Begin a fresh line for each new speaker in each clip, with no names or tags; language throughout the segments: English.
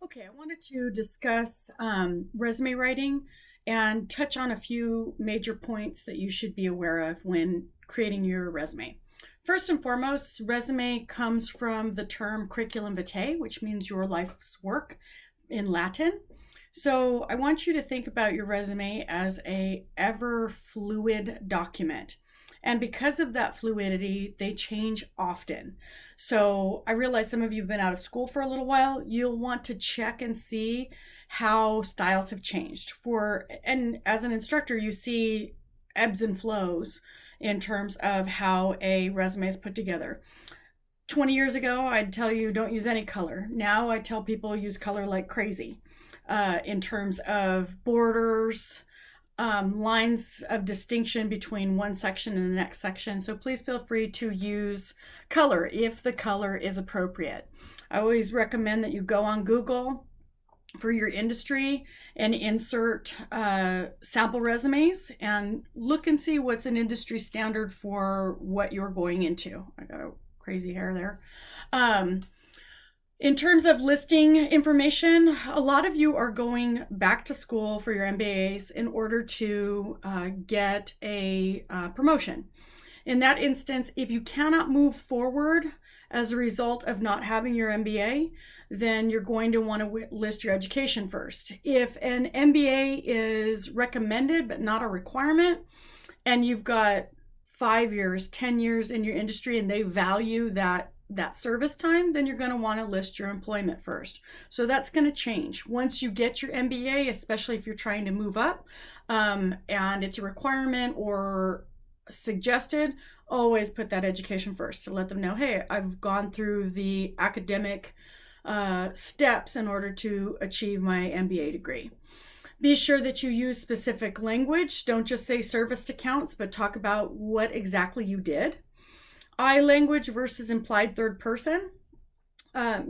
Okay, I wanted to discuss resume writing and touch on a few major points that you should be aware of when creating your resume. First and foremost, resume comes from the term curriculum vitae, which means your life's work in Latin. So I want you to think about your resume as a ever fluid document. And because of that fluidity, they change often. So I realize some of you have been out of school for a little while. You'll want to check and see how styles have changed. And as an instructor, you see ebbs and flows in terms of how a resume is put together. 20 years ago, I'd tell you don't use any color. Now I tell people use color like crazy in terms of borders, lines of distinction between one section and the next section. So please feel free to use color if the color is appropriate. I always recommend that you go on Google for your industry and insert sample resumes and look and see what's an industry standard for what you're going into. I got a crazy hair there. In terms of listing information, a lot of you are going back to school for your MBAs in order to get a promotion. In that instance, if you cannot move forward as a result of not having your MBA, then you're going to want to list your education first. If an MBA is recommended but not a requirement, and you've got 5 years, 10 years in your industry and they value that service time, then you're going to want to list your employment first. So that's going to change once you get your MBA, especially if you're trying to move up and it's a requirement or suggested. Always put that education first to let them know, hey, I've gone through the academic steps in order to achieve my MBA degree. Be sure that you use specific language. Don't just say serviced accounts, but talk about what exactly you did. I language versus implied third person.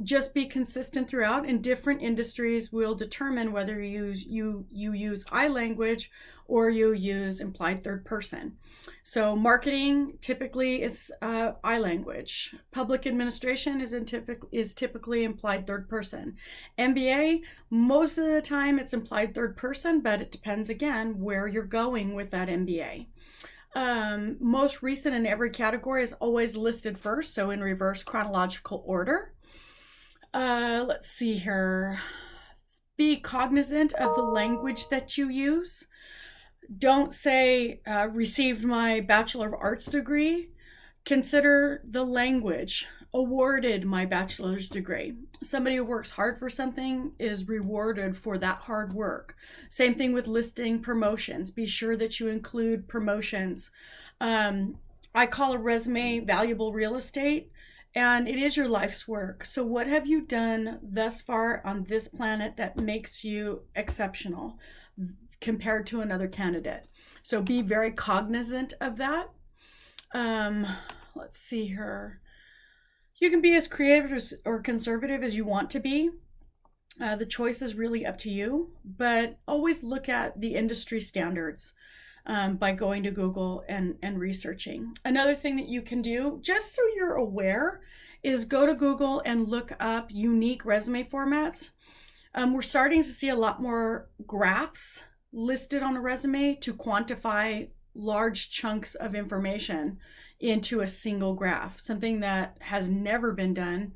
Just be consistent throughout, and different industries will determine whether you use I language or you use implied third person. So marketing typically is I language. Public administration is typically implied third person. MBA, most of the time it's implied third person, but it depends again where you're going with that MBA. Most recent in every category is always listed first, so in reverse chronological order. Let's see here. Be cognizant of the language that you use. Don't say received my Bachelor of Arts degree. Consider the language. Awarded my bachelor's degree. Somebody who works hard for something is rewarded for that hard work. Same thing with listing promotions. Be sure that you include promotions. I call a resume valuable real estate, and it is your life's work. So what have you done thus far on this planet that makes you exceptional compared to another candidate? So be very cognizant of that. Let's see here. You can be as creative or conservative as you want to be. The choice is really up to you, but always look at the industry standards by going to Google and researching. Another thing that you can do, just so you're aware, is go to Google and look up unique resume formats. We're starting to see a lot more graphs listed on a resume to quantify large chunks of information into a single graph, something that has never been done.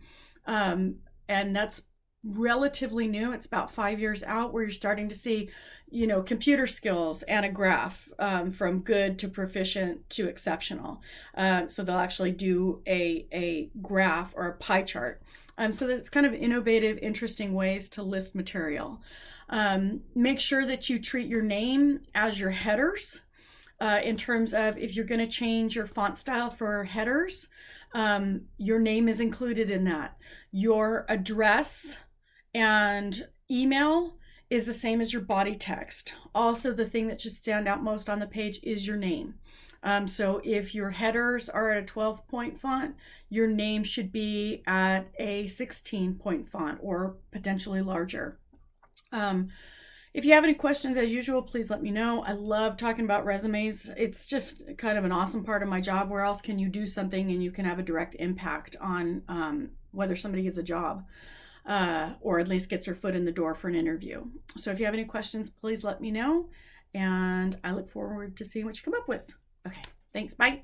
And that's relatively new. It's about 5 years out where you're starting to see, computer skills and a graph from good to proficient to exceptional. So they'll actually do a graph or a pie chart. So that's kind of innovative, interesting ways to list material. Make sure that you treat your name as your headers. In terms of if you're going to change your font style for headers, your name is included in that. Your address and email is the same as your body text. Also, the thing that should stand out most on the page is your name. So if your headers are at a 12-point font, your name should be at a 16-point font or potentially larger. If you have any questions, as usual, please let me know. I love talking about resumes. It's just kind of an awesome part of my job. Where else can you do something and you can have a direct impact on whether somebody gets a job? or at least gets her foot in the door for an interview. So if you have any questions, please let me know. And I look forward to seeing what you come up with. Okay, thanks. Bye.